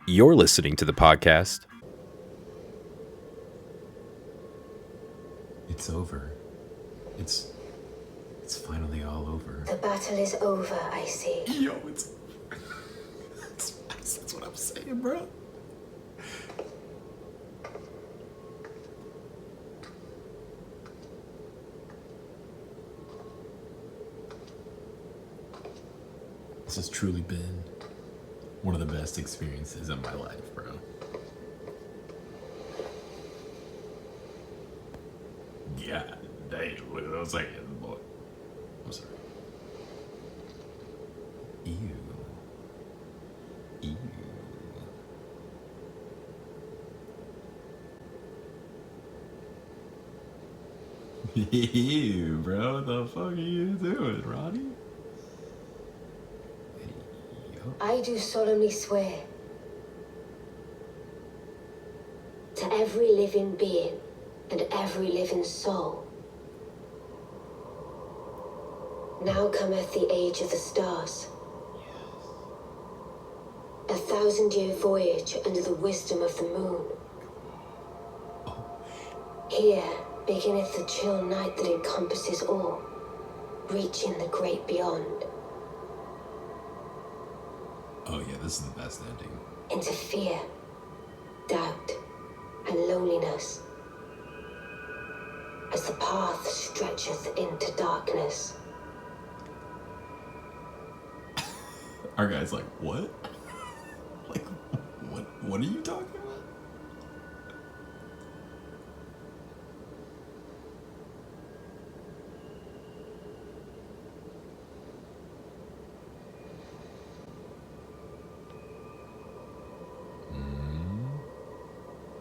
You're listening to the podcast. It's over. It's finally all over. The battle is over, I see. Yo, that's what I'm saying, bro. This has truly been one of the best experiences of my life, bro. God damn, what was I saying, boy? I'm sorry. Ew. Ew. Ew, bro, what the fuck are you doing, Ronnie? I do solemnly swear to every living being and every living soul. Now cometh the age of the stars. 1,000-year voyage under the wisdom of the moon. Here beginneth the chill night that encompasses all, reaching the great beyond. Oh yeah, this is the best ending. Into fear, doubt, and loneliness, as the path stretcheth into darkness. Our guy's like, what? Like, what are you talking about?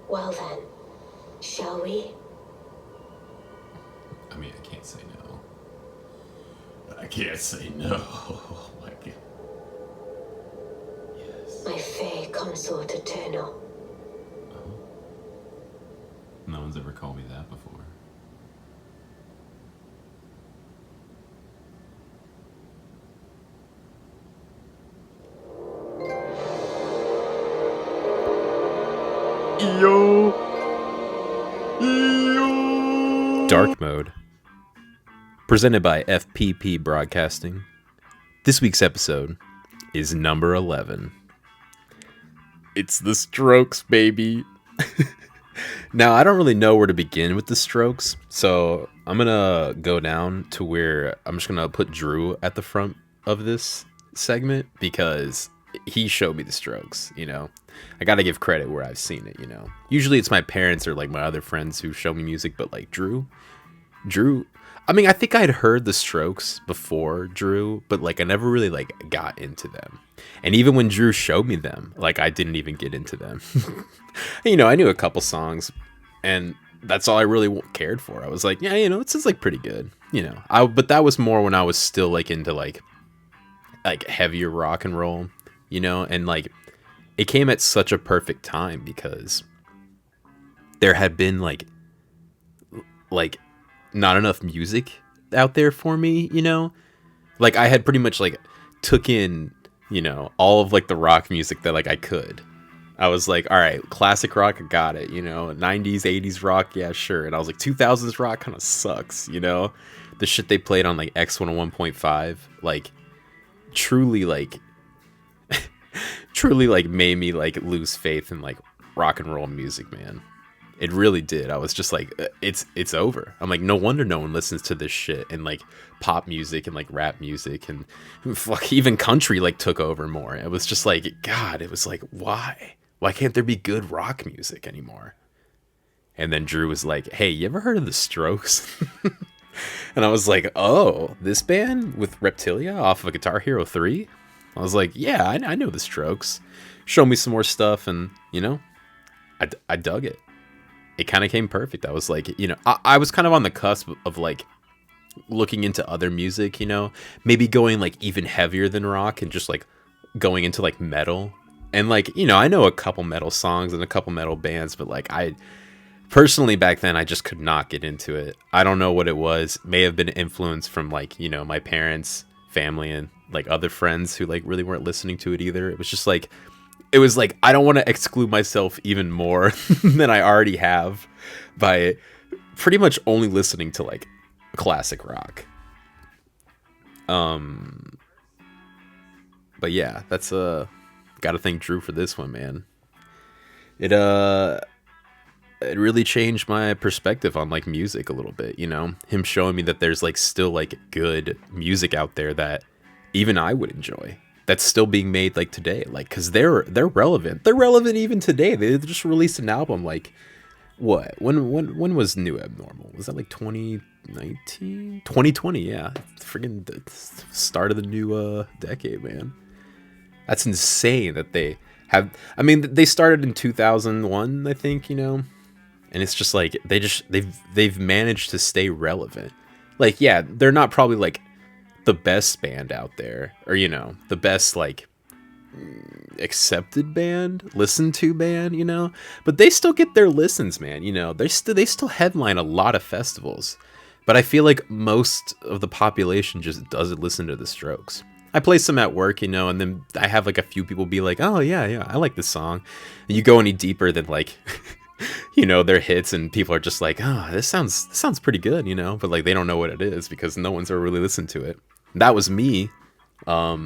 Well then, shall we? I mean, I can't say no. I can't say no. I can't. Yes. My fair consort eternal. No one's ever called me that before. Yo. Dark Mode. Presented by FPP Broadcasting. This week's episode is number 11. It's the Strokes, baby. Now, I don't really know where to begin with the Strokes, so I'm going to go down to where I'm just going to put Drew at the front of this segment because he showed me the Strokes, you know. I got to give credit where I've seen it, you know. Usually it's my parents or like my other friends who show me music, but like Drew, I mean, I think I'd heard the Strokes before Drew, but like I never really like got into them. And even when Drew showed me them, like I didn't even get into them. You know, I knew a couple songs and that's all I really cared for. I was like, yeah, you know, this is like pretty good, you know. But that was more when I was still like into like heavier rock and roll, you know, and like it came at such a perfect time because there had been like not enough music out there for me, you know. Like I had pretty much like took in, you know, all of like the rock music that like I could. I was like, all right, classic rock, I got it, you know. 90s, 80s rock, yeah, sure. And I was like, 2000s rock kind of sucks, you know. The shit they played on like X101.5 like truly like made me like lose faith in like rock and roll music, man. It really did. I was just like, it's over. I'm like, no wonder no one listens to this shit. And like pop music and like rap music and fuck, even country like took over more. It was just like, God, it was like, why can't there be good rock music anymore? And then Drew was like, hey, you ever heard of the Strokes? And I was like, oh, this band with Reptilia off of Guitar Hero 3? I was like, yeah, I know the Strokes. Show me some more stuff, and, you know, I dug it. It kind of came perfect. I was like, you know, I was kind of on the cusp of, like, looking into other music, you know? Maybe going, like, even heavier than rock and just, like, going into, like, metal. And, like, you know, I know a couple metal songs and a couple metal bands, but, like, I... Personally, back then, I just could not get into it. I don't know what it was. May have been influence from, like, you know, my parents, family, and, like, other friends who, like, really weren't listening to it either. It was just, like, it was like, I don't want to exclude myself even more than I already have by pretty much only listening to like classic rock. But yeah, that's gotta thank Drew for this one, man. It really changed my perspective on like music a little bit, you know, him showing me that there's like still like good music out there that even I would enjoy, that's still being made like today, like, because they're relevant even today. They just released an album like, what, when was New Abnormal? Was that like 2019, 2020? Yeah, freaking the start of the new decade, man. That's insane that they have. I mean, they started in 2001, I think, you know, and it's just like they've managed to stay relevant. Like, yeah, they're not probably like the best band out there, or, you know, the best like accepted band, listened to band, you know, but they still get their listens, man. You know, they still headline a lot of festivals, but I feel like most of the population just doesn't listen to the Strokes. I play some at work, you know, and then I have like a few people be like, oh yeah, I like this song. And you go any deeper than like, you know, their hits, and people are just like, oh, this sounds pretty good, you know, but like they don't know what it is because no one's ever really listened to it. That was me, up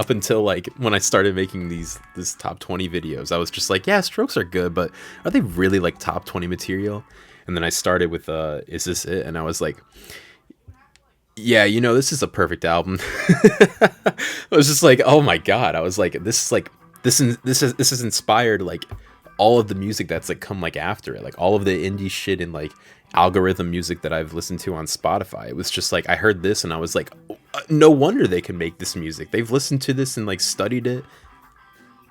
until like when I started making this top 20 videos. I was just like, yeah, Strokes are good, but are they really like top 20 material? And then I started with Is This It? And I was like, yeah, you know, this is a perfect album. I was just like, oh my god. I was like, this is inspired like all of the music that's like come like after it, like all of the indie shit and like algorithm music that I've listened to on Spotify. It was just like, I heard this and I was like, no wonder they can make this music. They've listened to this and like studied it.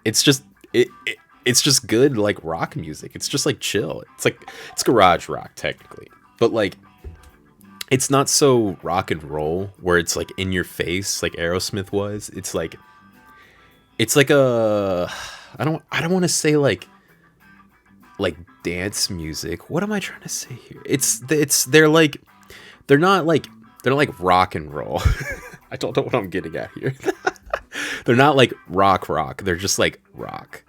It's just it's just good like rock music. It's just like chill. It's garage rock technically, but like it's not so rock and roll where it's like in your face like Aerosmith was. It's like a, I don't want to say like dance music. What am I trying to say here? They're not like rock and roll. I don't know what I'm getting at here. They're not like rock. They're just like rock,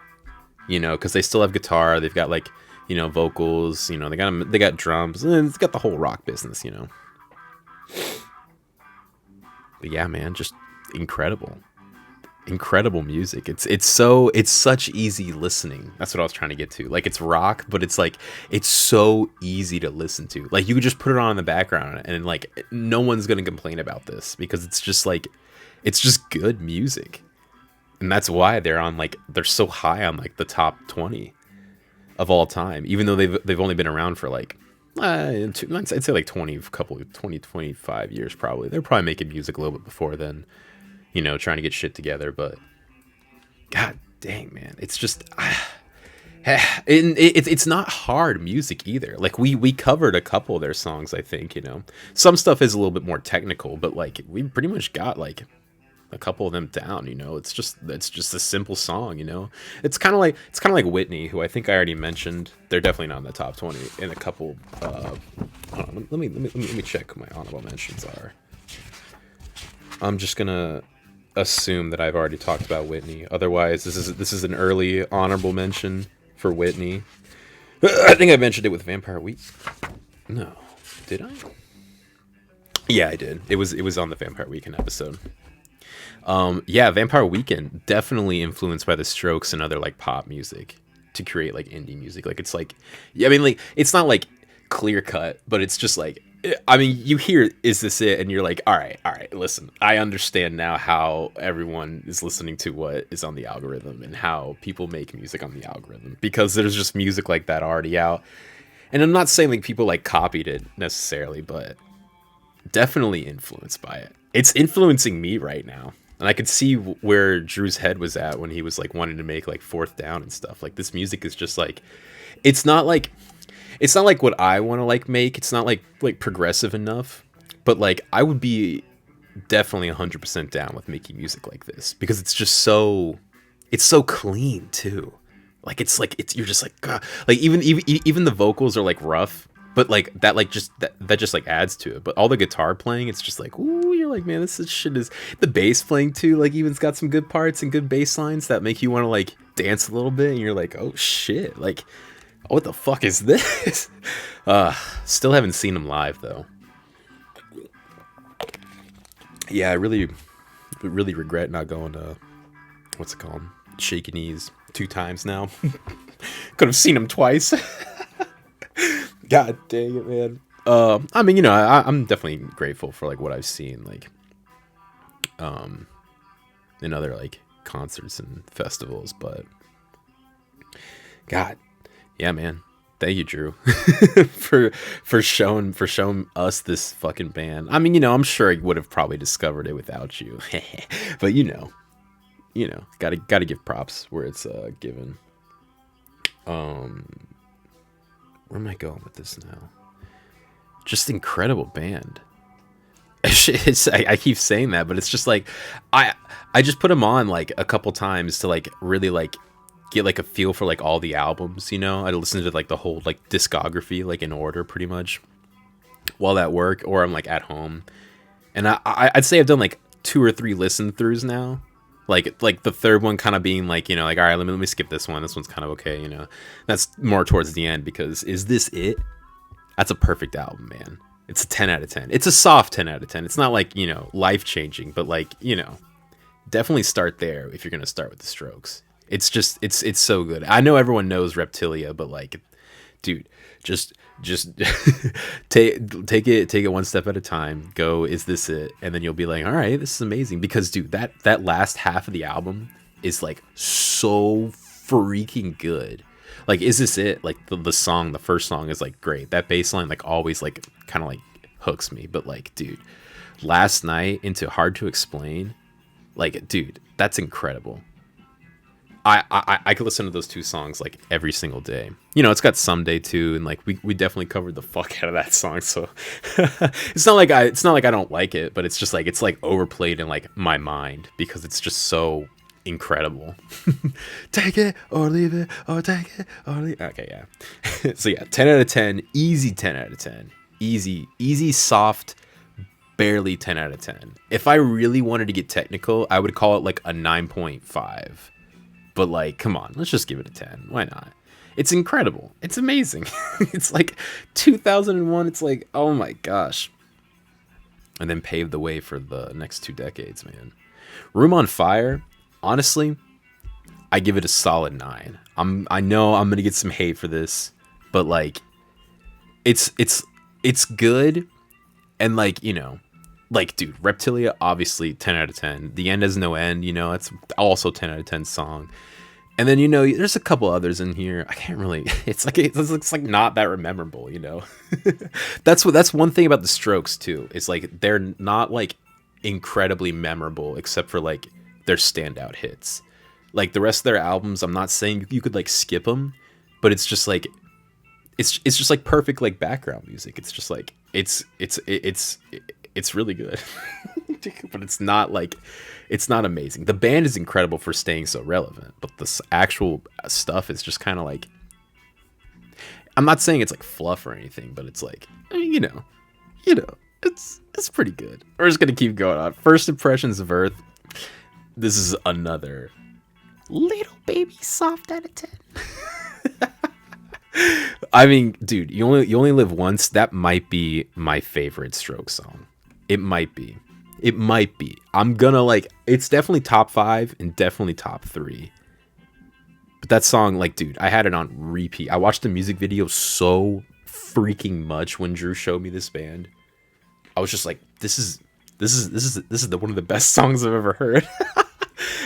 you know, because they still have guitar. They've got like, you know, vocals. You know, they got drums. And it's got the whole rock business, you know. But yeah, man, just incredible music. It's such easy listening. That's what I was trying to get to. Like, it's rock, but it's like it's so easy to listen to. Like, you could just put it on in the background and like no one's gonna complain about this because it's just like it's just good music. And that's why they're so high on like the top 20 of all time, even though they've only been around for like I'd say like 25 years probably. They're probably making music a little bit before then, you know, trying to get shit together. But god dang, man, it's just it's not hard music either. Like we covered a couple of their songs, I think, you know. Some stuff is a little bit more technical, but like we pretty much got like a couple of them down, you know. It's just a simple song, you know. It's kind of like Whitney, who I think I already mentioned. They're definitely not in the top 20. In a couple hold on, let me check who my honorable mentions are. I'm just gonna assume that I've already talked about Whitney. Otherwise, this is an early honorable mention for Whitney. I think I mentioned it with Vampire Week. No, did I? Yeah, I did. It was on the Vampire Weekend episode. Yeah, Vampire Weekend definitely influenced by the Strokes and other like pop music to create like indie music. Like, it's like, yeah, I mean, like, it's not like clear cut, but it's just like, I mean, you hear Is This It? And you're like, all right, listen, I understand now how everyone is listening to what is on the algorithm and how people make music on the algorithm, because there's just music like that already out. And I'm not saying like people like copied it necessarily, but definitely influenced by it. It's influencing me right now. And I could see where Drew's head was at when he was like wanting to make like Fourth Down and stuff. Like, this music is just like, it's not like what I want to like make. It's not like progressive enough, but like I would be definitely 100% down with making music like this, because it's just so clean too. Like, it's you're just like, God. Like even the vocals are like rough, but like that, like just that just like adds to it. But all the guitar playing, it's just like, ooh, you're like, man, shit is the bass playing too. Like even's got some good parts and good bass lines that make you want to like dance a little bit, and you're like, oh shit, like, what the fuck is this? Still haven't seen him live though. Yeah, I really regret not going to what's it called, Shaky Knees 2 times now. Could have seen him twice. God dang it, man. I mean, you know, I'm definitely grateful for like what I've seen, like, in other like concerts and festivals, but God, yeah, man. Thank you, Drew, for showing us this fucking band. I mean, you know, I'm sure I would have probably discovered it without you, but you know, gotta give props where it's given. Where am I going with this now? Just incredible band. I keep saying that, but it's just like I just put them on like a couple times to like really like get like a feel for like all the albums, you know. I listen to like the whole like discography like in order pretty much while at work, or I'm like at home, and I'd say I've done like 2 or 3 listen throughs now. Like the third one kind of being like, you know, like, all right, let me skip this one. This one's kind of okay, you know. That's more towards the end because Is This It? That's a perfect album, man. It's a 10 out of 10. It's a soft 10 out of 10. It's not like, you know, life-changing, but like, you know, definitely start there if you're going to start with the Strokes. It's just, it's so good. I know everyone knows Reptilia, but like, dude, just take it one step at a time. Go, Is This It? And then you'll be like, all right, this is amazing. Because dude, that last half of the album is like so freaking good. Like, Is This It? Like the song, the first song is like great. That bass line like always like kind of like hooks me. But like, dude, Last Night into Hard to Explain, like, dude, that's incredible. I could listen to those 2 songs like every single day. You know, it's got Someday too, and like we definitely covered the fuck out of that song. So it's not like I don't like it, but it's just like it's like overplayed in like my mind because it's just so incredible. Take it or leave it, or take it or leave it. Okay, yeah. So yeah, 10 out of 10, easy 10 out of 10, easy soft, barely 10 out of 10. If I really wanted to get technical, I would call it like a 9.5. But like, come on, let's just give it a 10. Why not? It's incredible. It's amazing. It's like 2001. It's like, oh my gosh. And then paved the way for the next 2 decades, man. Room on Fire, honestly, I give it a solid 9. I know I'm gonna get some hate for this, but like, it's good, and like, you know, like, dude, Reptilia, obviously 10 out of 10. The End Has No End, you know, it's also 10 out of 10 song. And then, you know, there's a couple others in here. I can't really, it's like not that memorable, you know. That's one thing about the Strokes too. It's like they're not like incredibly memorable except for like their standout hits. Like the rest of their albums, I'm not saying you could like skip them, but it's just like it's just like perfect like background music. It's just like it's really good. But it's not amazing. The band is incredible for staying so relevant, but the actual stuff is just kind of like, I'm not saying it's like fluff or anything, but it's like, I mean, you know, it's pretty good. We're just gonna keep going on. First Impressions of Earth. This is another little baby soft out of 10. I mean, dude, you only live once. That might be my favorite Strokes song. It might be. I'm gonna like, it's definitely top 5 and definitely top 3. But that song, like, dude, I had it on repeat. I watched the music video so freaking much when Drew showed me this band. I was just like, this is one of the best songs I've ever heard.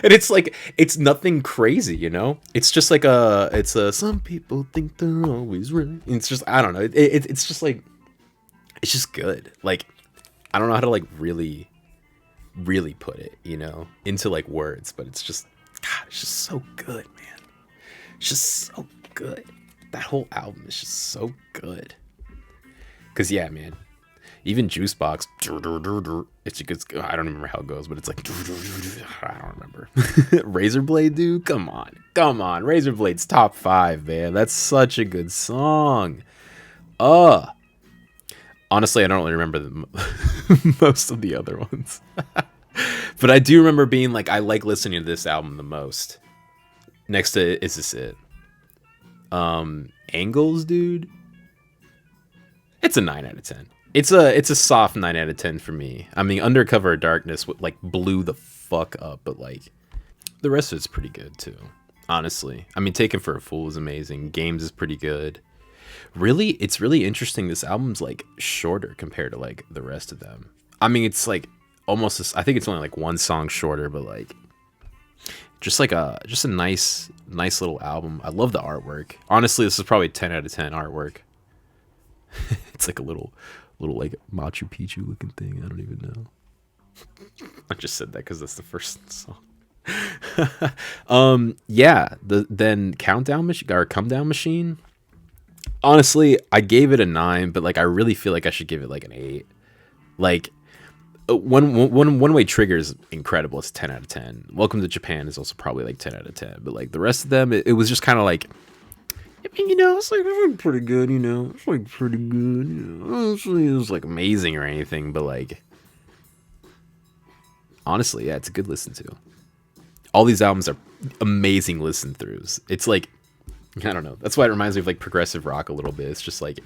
And it's like, it's nothing crazy, you know? It's just like some people think they're always right. And it's just, I don't know. It's just like, it's just good. Like, I don't know how to like really put it, you know, into like words, but it's just, God, it's just so good, man. It's just so good. That whole album is just so good. Cause yeah, man, even Juicebox, it's a good, I don't remember how it goes, but it's like, I don't remember. Razorblade, dude, come on. Razorblade's top 5, man. That's such a good song. Uh Honestly, I don't really remember most of the other ones. But I do remember being like, I like listening to this album the most. Next to Is This It? Angles, dude. It's a 9 out of 10. It's a soft 9 out of 10 for me. I mean, Undercover of Darkness like blew the fuck up, but like the rest of it's pretty good too. Honestly, I mean, Taken for a Fool is amazing. Games is pretty good. Really, it's really interesting. This album's like shorter compared to like the rest of them. I mean, it's like almost. I think it's only like one song shorter, but like just a nice little album. I love the artwork. Honestly, this is probably 10 out of 10 artwork. It's like a little like Machu Picchu looking thing. I don't even know. I just said that because that's the first song. Yeah. Then Come Down Machine. Honestly, I gave it a 9, but like I really feel like I should give it like an 8. Like One Way Trigger is incredible. It's 10 out of 10. Welcome to Japan is also probably like 10 out of 10. But like the rest of them, it was just kind of like, I mean, you know, it's like pretty good. You know, it's like pretty good. You know, honestly, it was like amazing or anything, but like honestly, yeah, it's a good listen to. All these albums are amazing listen throughs. It's like, I don't know. That's why it reminds me of like progressive rock a little bit. It's just like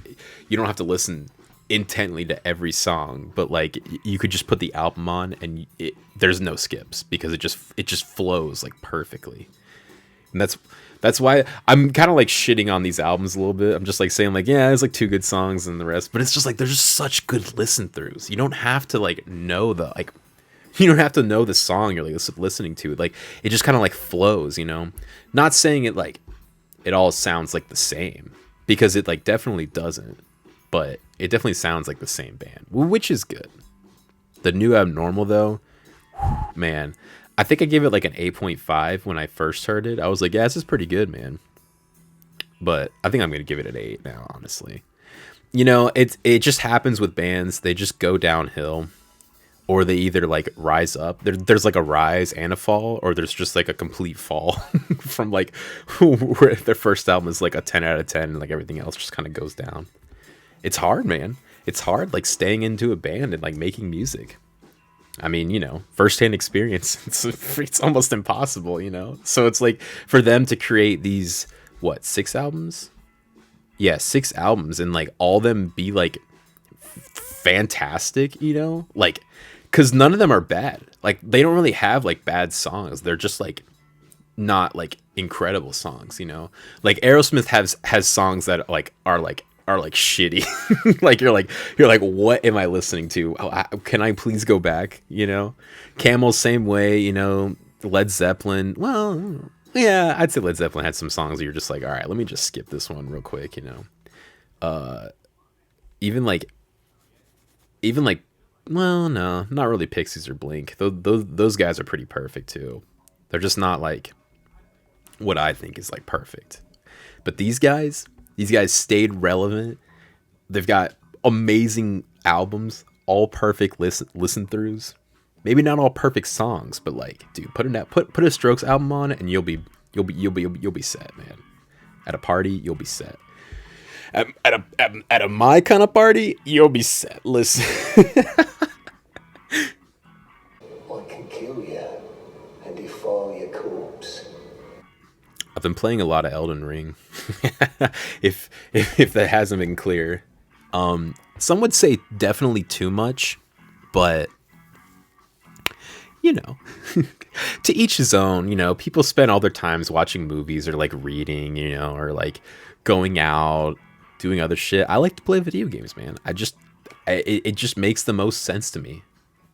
you don't have to listen intently to every song, but like you could just put the album on and there's no skips because it just flows like perfectly. And that's why I'm kind of like shitting on these albums a little bit. I'm just like saying like, yeah, there's like 2 good songs and the rest, but it's just like there's just such good listen throughs. You don't have to like know the like. You don't have to know the song you're like listening to. Like it just kind of like flows, you know. Not saying it like it all sounds like the same because it like definitely doesn't, but it definitely sounds like the same band, which is good. The New Abnormal though, man, I think I gave it like an 8.5 when I first heard it. I was like, yeah, this is pretty good, man. But I think I'm gonna give it an 8 now, honestly. You know, it just happens with bands. They just go downhill. Or they either like rise up. There's like a rise and a fall, or there's just like a complete fall from like where their first album is like a 10 out of 10 and like everything else just kind of goes down. It's hard, man. It's hard like staying into a band and like making music. I mean, you know, firsthand experience. It's almost impossible, you know. So it's like for them to create these 6 albums? Yeah, 6 albums and like all them be like fantastic, you know? Like because none of them are bad. Like they don't really have like bad songs. They're just like not like incredible songs, you know. Like Aerosmith has songs that like are shitty. Like you're like what am I listening to? Can I please go back? You know. Camel same way. You know. Led Zeppelin. Well, yeah, I'd say Led Zeppelin had some songs that you're just like, all right, let me just skip this one real quick. You know. Even like. Well, no, not really Pixies or Blink. Those guys are pretty perfect too. They're just not like what I think is like perfect. But these guys stayed relevant. They've got amazing albums, all perfect listen throughs. Maybe not all perfect songs, but like, dude, put a Strokes album on and you'll be set, man. At a party, you'll be set. At a my kind of party, you'll be set. Listen. What can kill you and defile your corpse? I've been playing a lot of Elden Ring. if that hasn't been clear, some would say definitely too much, but you know, to each his own. You know, people spend all their times watching movies or like reading, you know, or like going out, doing other shit. I like to play video games, man. It just makes the most sense to me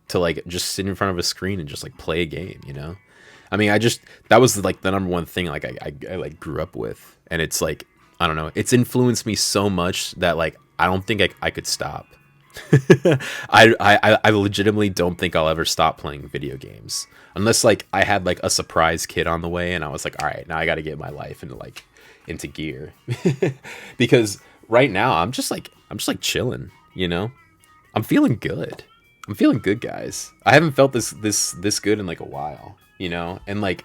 to like just sit in front of a screen and just like play a game, you know. I mean, that was like the number one thing like I like grew up with, and it's like I don't know, it's influenced me so much that like I don't think I could stop. I legitimately don't think I'll ever stop playing video games unless like I had like a surprise kid on the way and I was like, all right, now I got to get my life into gear. Because right now I'm just like chilling, you know. I'm feeling good, guys. I haven't felt this good in like a while, you know. And like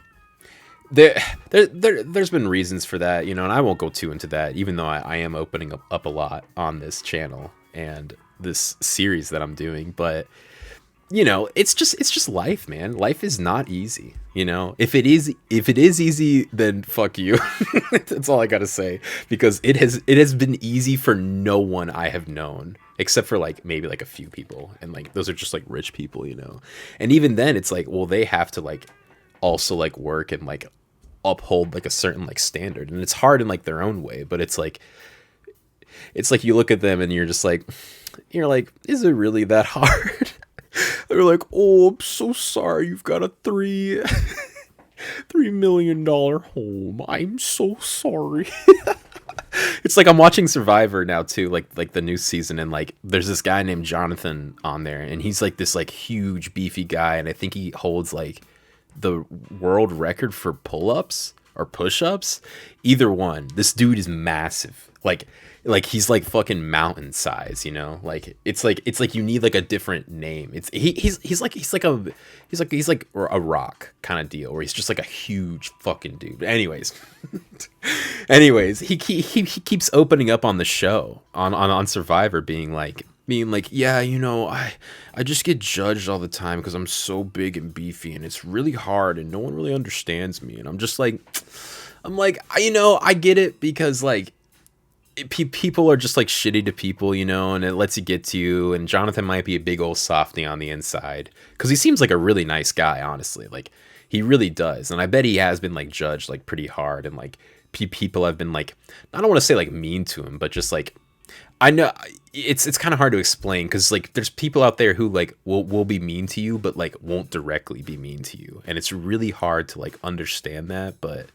there's been reasons for that, you know, and I won't go too into that, even though I am opening up a lot on this channel and this series that I'm doing. But you know, it's just life, man. Life is not easy. You know, if it is easy, then fuck you. That's all I gotta say, because it has been easy for no one I have known, except for like maybe like a few people, and like those are just like rich people, you know. And even then, it's like, well, they have to like also like work and like uphold like a certain like standard, and it's hard in like their own way. But it's like you look at them and you're like, is it really that hard? They're like, oh, I'm so sorry, you've got a $3 million home. I'm so sorry. It's like I'm watching Survivor now too, like the new season, and like there's this guy named Jonathan on there, and he's like this like huge beefy guy, and I think he holds like the world record for pull-ups or push-ups. Either one. This dude is massive. Like he's like fucking mountain size, you know. Like it's like you need like a different name. He's like a rock kind of deal, where he's just like a huge fucking dude. But anyways, he keeps opening up on the show on Survivor, being like, yeah, you know, I just get judged all the time because I'm so big and beefy, and it's really hard, and no one really understands me. And I'm like, you know, I get it, because like people are just like shitty to people, you know, and it lets you get to you. And Jonathan might be a big old softy on the inside, because he seems like a really nice guy, honestly. Like he really does, and I bet he has been like judged like pretty hard, and like people have been like, I don't want to say like mean to him, but just like, I know it's kind of hard to explain, because like there's people out there who like will be mean to you, but like won't directly be mean to you, and it's really hard to like understand that. But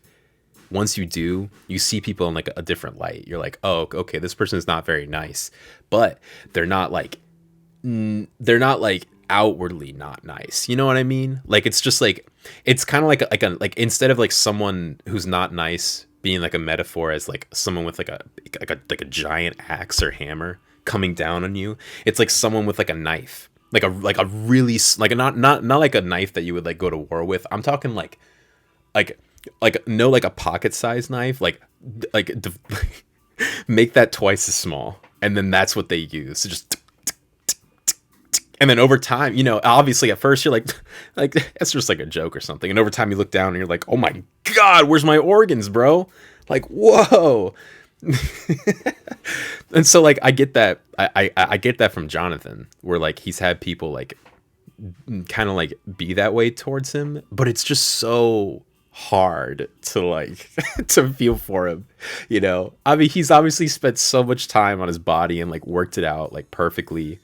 once you do, you see people in like a different light. You're like, oh, okay, this person is not very nice, but they're not like outwardly not nice. You know what I mean? Like it's just like, it's kind of like instead of like someone who's not nice being like a metaphor as like someone with like a giant axe or hammer coming down on you, it's like someone with like a knife, like a really like not like a knife that you would like go to war with. I'm talking like no, like a pocket-sized knife, like make that twice as small, and then that's what they use. So just, and then over time, you know, obviously at first you're like that's just like a joke or something, and over time you look down and you're like, oh my god, where's my organs, bro? Like, whoa. And so like I get that, I get that from Jonathan, where like he's had people like kind of like be that way towards him, but it's just so hard to like to feel for him, you know. I mean, he's obviously spent so much time on his body and like worked it out like perfectly,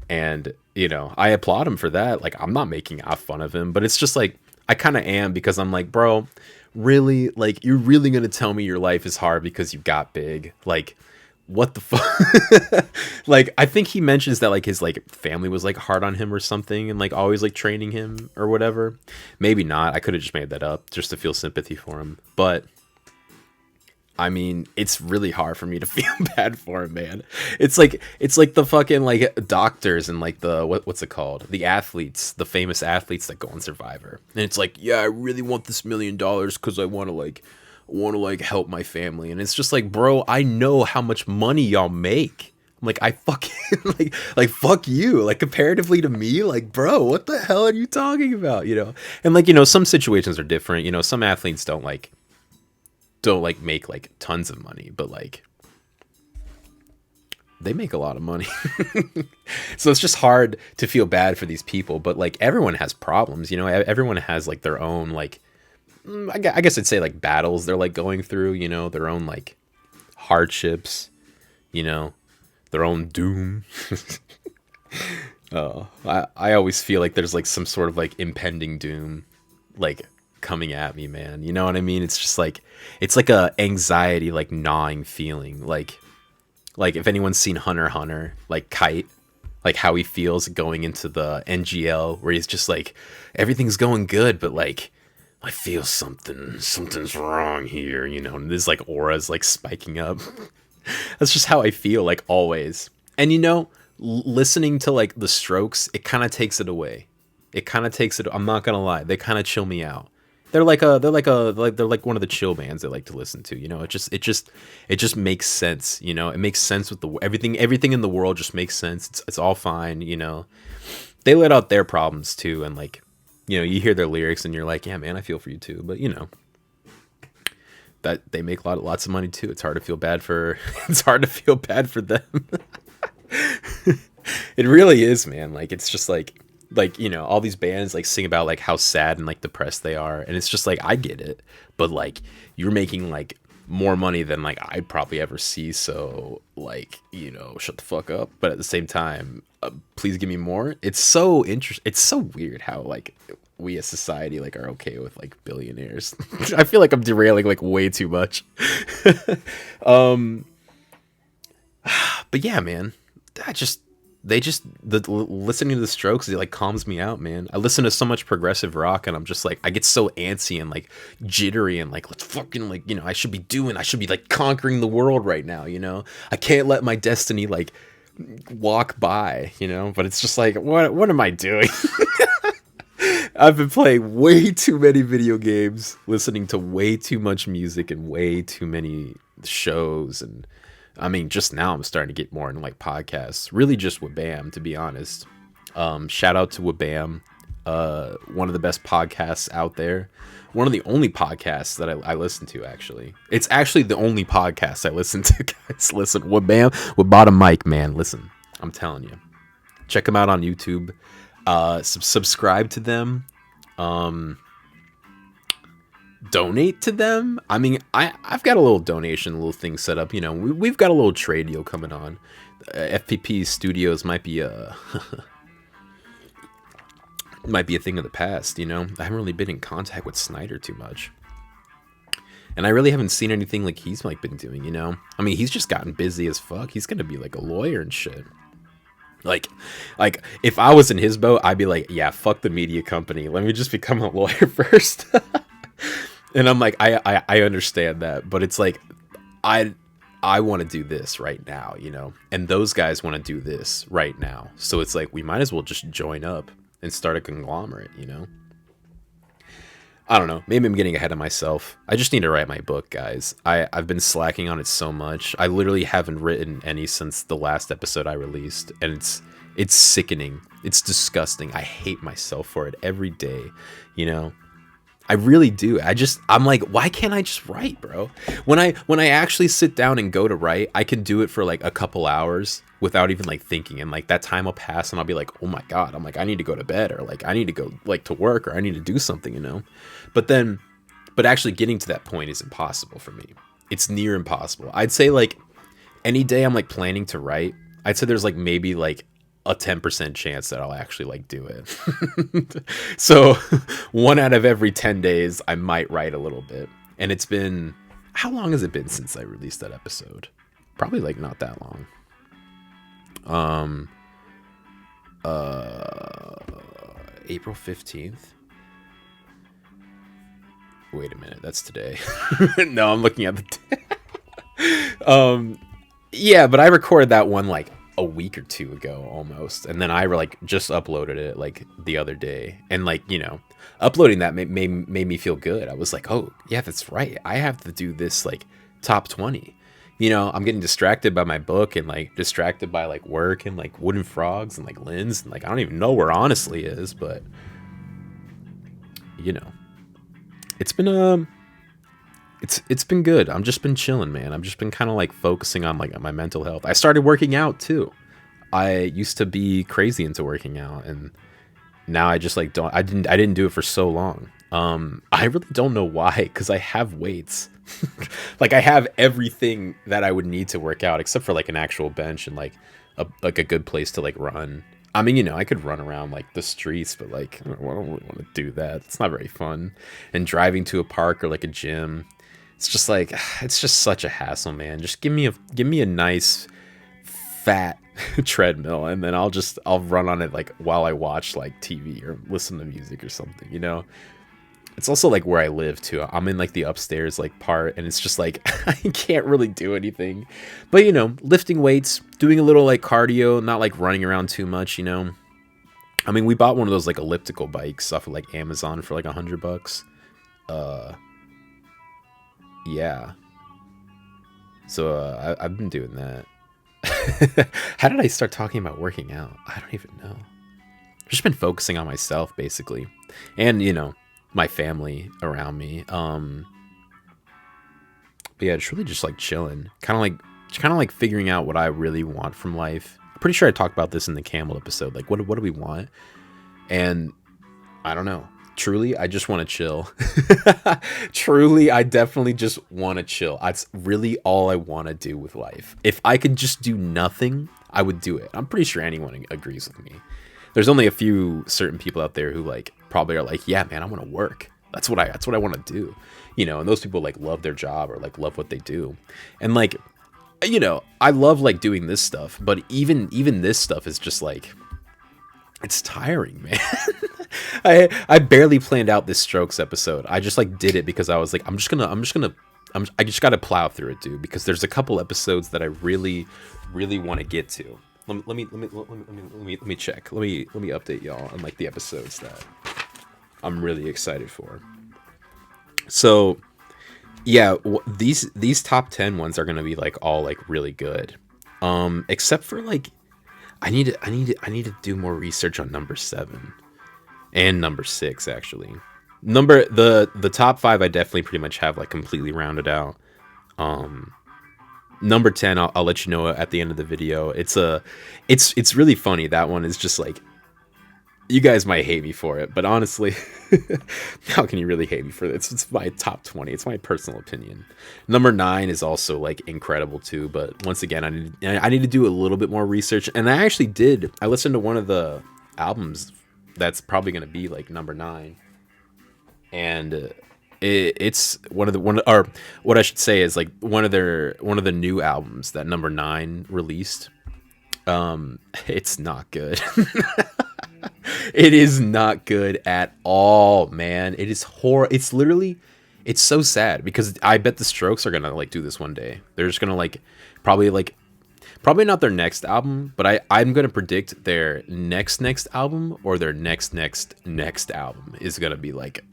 and you know, I applaud him for that. Like, I'm not making fun of him, but it's just like I kind of am, because I'm like, bro, really, like, you're really gonna tell me your life is hard because you got big? Like, what the fuck? Like, I think he mentions that like his like family was like hard on him or something, and like always like training him or whatever. Maybe not, I could have just made that up just to feel sympathy for him. But I mean, it's really hard for me to feel bad for him, man. It's like the fucking like doctors and like the what's it called, the athletes, the famous athletes that go on Survivor, and it's like, yeah, I really want this $1 million because I want to help my family. And it's just like, bro, I know how much money y'all make. I'm like, I fucking like fuck you, like comparatively to me, like, bro, what the hell are you talking about, you know? And like, you know, some situations are different, you know. Some athletes don't make like tons of money, but like they make a lot of money. So it's just hard to feel bad for these people. But like everyone has problems, you know. Everyone has like their own like, I guess I'd say like battles they're like going through, you know, their own like hardships, you know, their own doom. I always feel like there's like some sort of like impending doom like coming at me, man. You know what I mean? It's just like, it's like a anxiety, like gnawing feeling. Like if anyone's seen Hunter x Hunter, like Kite, like how he feels going into the NGL, where he's just like, everything's going good, but like, I feel something's wrong here, you know, and this like aura's like spiking up. That's just how I feel, like, always. And you know, listening to like the Strokes, it kind of takes it away. I'm not gonna lie, they kind of chill me out. they're like one of the chill bands I like to listen to. You know, it just makes sense. You know, it makes sense with the everything in the world just makes sense. It's all fine. You know, they let out their problems too, and like, you know, you hear their lyrics and you're like, yeah, man, I feel for you too. But you know, that they make lots of money too. It's hard to feel bad for them. It really is, man. Like, it's just like, you know, all these bands like sing about like how sad and like depressed they are, and it's just like, I get it, but like, you're making like more money than like I'd probably ever see, so like, you know, shut the fuck up. But at the same time, please give me more. It's so interesting. It's so weird how like we as society like are okay with like billionaires. I feel like I'm derailing like way too much. But yeah, man, listening to the Strokes, it like calms me out, man. I listen to so much progressive rock and I'm just like, I get so antsy and like jittery and like, let's fucking like, you know, I should be like conquering the world right now, you know. I can't let my destiny like walk by, you know. But it's just like, what am I doing? I've been playing way too many video games, listening to way too much music and way too many shows. And I mean, just now I'm starting to get more into like podcasts, really just Wabam, to be honest. Shout out to Wabam, one of the best podcasts out there. One of the only podcasts that I listen to, actually. It's actually the only podcast I listen to, guys. Listen, Wabam, with Bottom Mic, man. Listen, I'm telling you. Check them out on YouTube. Subscribe to them. Donate to them. I mean, I've got a little little thing set up. You know, we've got a little trade deal coming on. FPP Studios might be a thing of the past. You know, I haven't really been in contact with Snyder too much, and I really haven't seen anything like he's like been doing. You know, I mean, he's just gotten busy as fuck. He's gonna be like a lawyer and shit. Like if I was in his boat, I'd be like, yeah, fuck the media company. Let me just become a lawyer first. And I'm like, I understand that, but it's like, I want to do this right now, you know, and those guys want to do this right now. So it's like, we might as well just join up and start a conglomerate, you know. I don't know. Maybe I'm getting ahead of myself. I just need to write my book, guys. I've been slacking on it so much. I literally haven't written any since the last episode I released, and it's sickening. It's disgusting. I hate myself for it every day, you know. I really do. I'm like, why can't I just write, bro? When I actually sit down and go to write, I can do it for like a couple hours without even like thinking, and like that time will pass and I'll be like, oh my god, I'm like, I need to go to bed, or like I need to go like to work, or I need to do something, you know. But actually getting to that point is impossible for me. It's near impossible. I'd say like any day I'm like planning to write, I'd say there's like maybe like a 10% chance that I'll actually like do it. So 1 out of every 10 days I might write a little bit. And it's been, how long has it been since I released that episode? Probably like not that long. April 15th. Wait a minute, that's today. No, I'm looking at the yeah, but I recorded that one like a week or two ago almost, and then I like just uploaded it like the other day, and like, you know, uploading that made me feel good. I was like, oh yeah, that's right, I have to do this like top 20. You know, I'm getting distracted by my book and like distracted by like work and like wooden frogs and like Lynn's, and like I don't even know where Honestly is, but you know, it's been it's been good. I've just been chilling, man. I've just been kind of like focusing on like my mental health. I started working out too. I used to be crazy into working out, and now I just like I didn't do it for so long. I really don't know why, because I have weights. Like I have everything that I would need to work out except for like an actual bench and like a good place to like run. I mean, you know, I could run around like the streets, but like I don't really want to do that. It's not very fun. And driving to a park or like a gym, it's just like, it's just such a hassle, man. Just give me a nice fat treadmill, and then I'll run on it like while I watch like TV or listen to music or something, you know. It's also like where I live too. I'm in like the upstairs like part, and it's just like I can't really do anything. But you know, lifting weights, doing a little like cardio, not like running around too much, you know. I mean, we bought one of those like elliptical bikes off of like Amazon for like $100. Yeah. So I've been doing that. How did I start talking about working out? I don't even know. I've just been focusing on myself, basically, and my family around me. But yeah, it's really just like chilling, kind of like figuring out what I really want from life. I'm pretty sure I talked about this in the Camel episode. Like, what do we want? And I don't know. Truly, I just want to chill. Truly, I definitely just want to chill. That's really all I want to do with life. If I could just do nothing, I would do it. I'm pretty sure anyone agrees with me. There's only a few certain people out there who like probably are like, yeah, man, I want to work. That's what I want to do. And those people like love their job or like love what they do. And like, I love like doing this stuff, but even this stuff is just like, it's tiring, man. I barely planned out this Strokes episode. I just like did it because I was like, I just gotta plow through it, dude. Because there's a couple episodes that I really want to get to. Let me check. Let me update y'all on like the episodes that I'm really excited for. So yeah, these top 10 ones are gonna be like all like really good. Except for like I need to do more research on number 7 and number 6 actually. The top 5 I definitely pretty much have like completely rounded out. Number 10 I'll let you know at the end of the video. It's really funny. That one is just like, you guys might hate me for it, but honestly, how can you really hate me for this? It's my top 20. It's my personal opinion. Number 9 is also like incredible too, but once again, I need to do a little bit more research. And I actually did. I listened to one of the albums that's probably going to be like number 9, and it's one of what I should say is like one of the new albums that number 9 released. It's not good. It is not good at all, man. It is it's literally, it's so sad because I bet the Strokes are gonna like do this one day. They're just gonna like probably not their next album, but I'm gonna predict their next album or their next album is gonna be like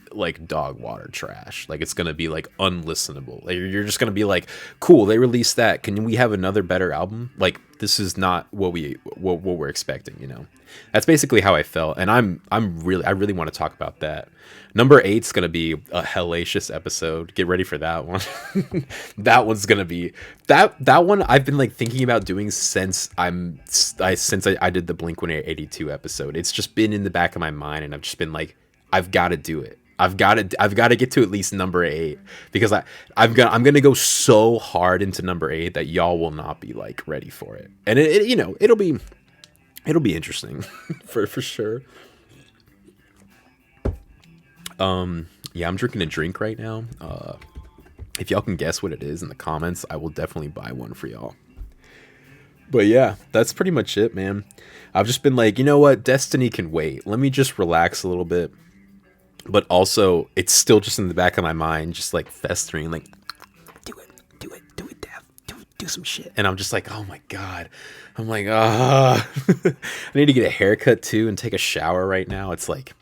dog water trash. Like it's gonna be like unlistenable. Like you're just gonna be like, cool, they released that. Can we have another better album? Like this is not what we're expecting. That's basically how I felt, and I really want to talk about that. Number 8's gonna be a hellacious episode. Get ready for that one. That one's gonna be that one. I've been like thinking about doing since I did the Blink-182 episode. It's just been in the back of my mind, and I've just been like, I've got to do it. I've got to get to at least number 8 because I'm gonna go so hard into number 8 that y'all will not be like ready for it, and it'll be interesting for sure. Yeah, I'm drinking a drink right now. If y'all can guess what it is in the comments, I will definitely buy one for y'all. But yeah, that's pretty much it, man. I've just been like, you know what? Destiny can wait. Let me just relax a little bit. But also, it's still just in the back of my mind, just like festering, like, do it, Dev. Do some shit. And I'm just like, oh my God. I'm like, I need to get a haircut too and take a shower right now. It's like,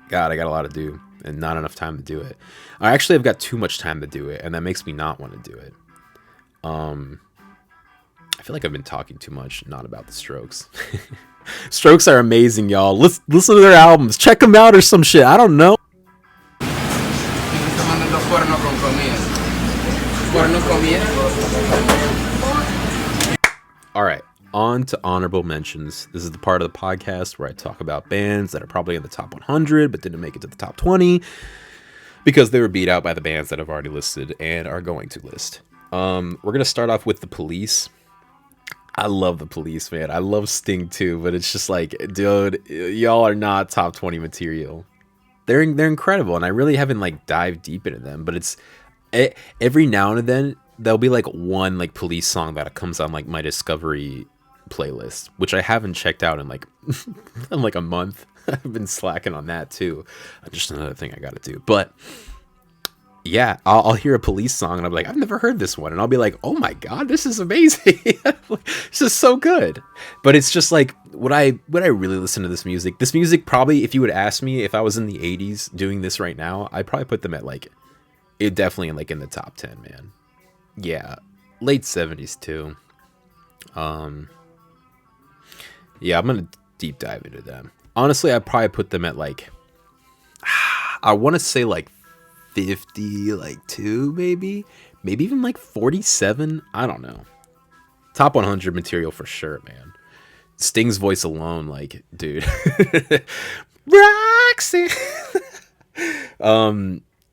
God, I got a lot to do and not enough time to do it. I actually have got too much time to do it, and that makes me not want to do it. I feel like I've been talking too much, not about the Strokes. Strokes are amazing, y'all. Listen to their albums. Check them out or some shit. I don't know. All right, on to honorable mentions. This is the part of the podcast where I talk about bands that are probably in the top 100 but didn't make it to the top 20 because they were beat out by the bands that I've already listed and are going to list. We're going to start off with The Police. I love The Police, man. I love Sting too, but it's just like, dude, y'all are not top 20 material. They're incredible, and I really haven't like dived deep into them, but it's every now and then there'll be like one like Police song that comes on like my Discovery playlist, which I haven't checked out in like in like a month. I've been slacking on that too. Just another thing I gotta do. But yeah, I'll hear a Police song and I'm like, I've never heard this one, and I'll be like, oh my god, this is amazing. This is so good. But it's just like, would I really listen to this music? This music probably, if you would ask me if I was in the 80s doing this right now, I'd probably put them at like, it definitely like in the top 10, man. Yeah, late 70s too. Yeah, I'm gonna deep dive into them. Honestly, I'd probably put them at like, I want to say like 50, like 2, maybe even like 47. I don't know. Top 100 material for sure, man. Sting's voice alone, like, dude. Roxy.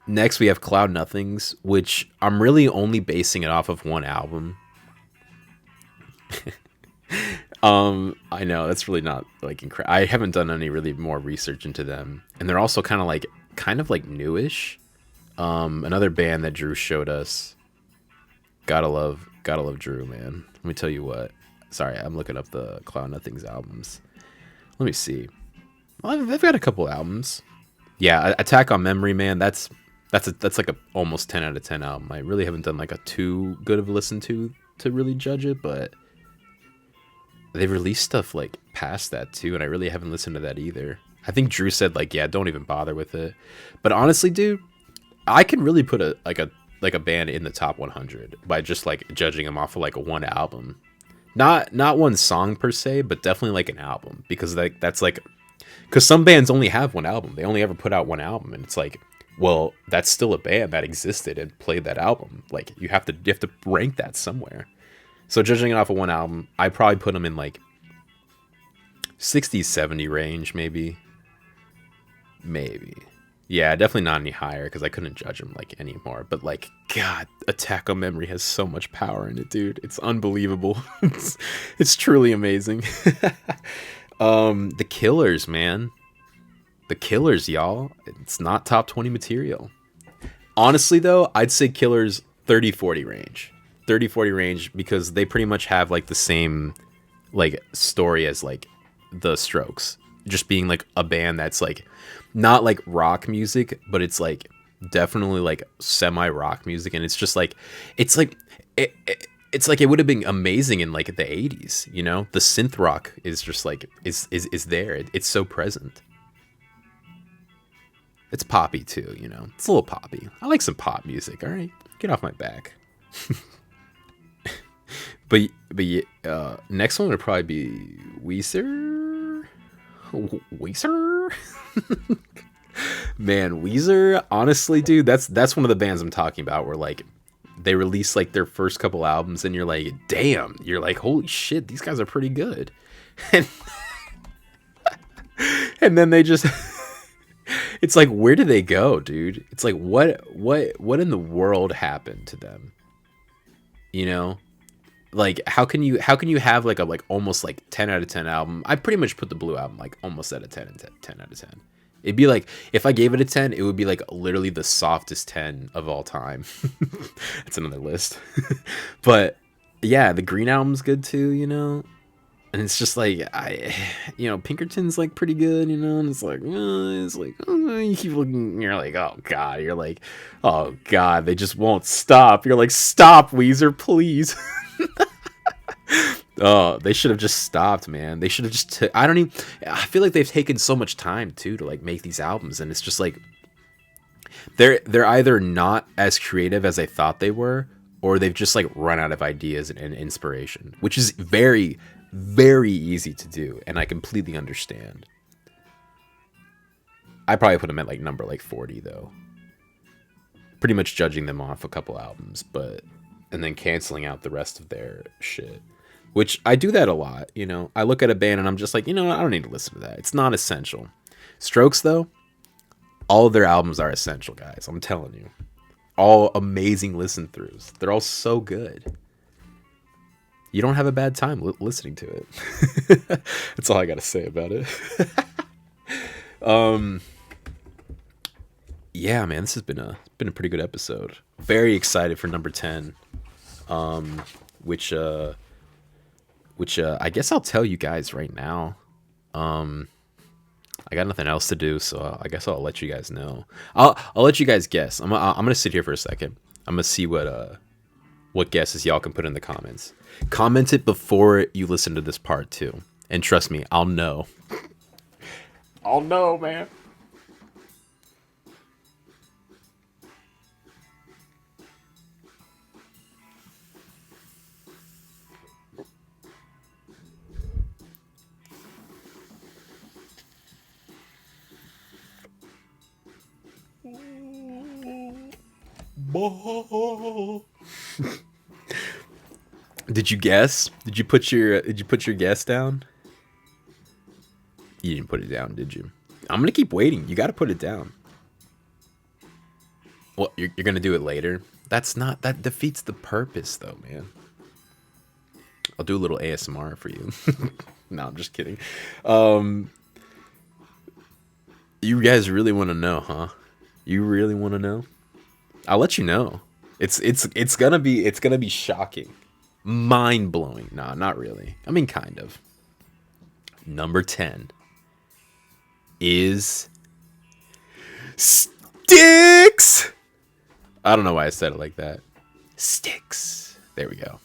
Next we have Cloud Nothings, which I'm really only basing it off of one album. I know that's really not like I haven't done any really more research into them, and they're also kind of like newish. Another band that Drew showed us. Gotta love Drew, man. Let me tell you what. Sorry, I'm looking up the Cloud Nothings albums. Let me see. Well, they've got a couple albums. Yeah, Attack on Memory, man. That's like a almost 10 out of 10 album. I really haven't done like a too good of a listen to really judge it, but they've released stuff like past that too, and I really haven't listened to that either. I think Drew said like, yeah, don't even bother with it. But honestly, dude, I can really put a band in the top 100 by just like judging them off of like one album, not one song per se, but definitely like an album, because that's like, because some bands only have one album, they only ever put out one album, and it's like, well, that's still a band that existed and played that album. Like you have to rank that somewhere. So judging it off of one album, I probably put them in like 60, 70 range, maybe. Yeah, definitely not any higher because I couldn't judge them like anymore. But like, God, Attack on Memory has so much power in it, dude. It's unbelievable. It's truly amazing. The Killers, man. The Killers, y'all. It's not top 20 material. Honestly, though, I'd say Killers 30-40 range. 30-40 range, because they pretty much have like the same like story as like the Strokes, just being like a band that's like not like rock music, but it's like definitely like semi rock music, and it's just like it's like it's like it would have been amazing in like the 80s, you know. The synth rock is just like is there. It's so present. It's poppy too, you know. It's a little poppy. I like some pop music. All right, get off my back. but next one would probably be Weezer. Man, Weezer, honestly, dude, that's one of the bands I'm talking about where like they release like their first couple albums and you're like, damn, you're like, holy shit, these guys are pretty good. And then they just it's like, where did they go, dude? It's like, what in the world happened to them? You know, like how can you have like a like almost like 10 out of 10 album? I pretty much put the Blue Album like almost at a 10 out of 10. It'd be like, if I gave it a 10, it would be like literally the softest 10 of all time. That's another list. But yeah, the Green Album's good too, you know. And it's just like, Pinkerton's like pretty good, you know, and it's like, you keep looking, and you're like, oh God, they just won't stop. You're like, stop, Weezer, please. Oh, they should have just stopped, man. They should have just, I feel like they've taken so much time too to like make these albums, and it's just like, they're either not as creative as I thought they were, or they've just like run out of ideas and inspiration, which is very, very easy to do, and I completely understand. I probably put them at like number like 40 though, pretty much judging them off a couple albums, and then canceling out the rest of their shit, which I do that a lot. You know, I look at a band and I'm just like, you know, I don't need to listen to that. It's not essential. Strokes though, all of their albums are essential, guys. I'm telling you, all amazing listen throughs. They're all so good. You don't have a bad time listening to it. That's all I gotta say about it. Yeah, man, this has been a pretty good episode. Very excited for number 10, which I guess I'll tell you guys right now. I got nothing else to do, so I guess I'll let you guys know. I'll let you guys guess. I'm gonna sit here for a second. I'm gonna see what guesses y'all can put in the comments. Comment it before you listen to this part too, and trust me, I'll know. I'll know, man. Did you guess? Did you put your guess down? You didn't put it down, did you? I'm gonna keep waiting. You got to put it down. Well, you're gonna do it later. That defeats the purpose, though, man. I'll do a little ASMR for you. No, I'm just kidding. You guys really want to know, huh? You really want to know? I'll let you know. It's gonna be shocking, mind blowing. Nah, not really. I mean, kind of. Number 10 is sticks. I don't know why I said it like that. Sticks. There we go.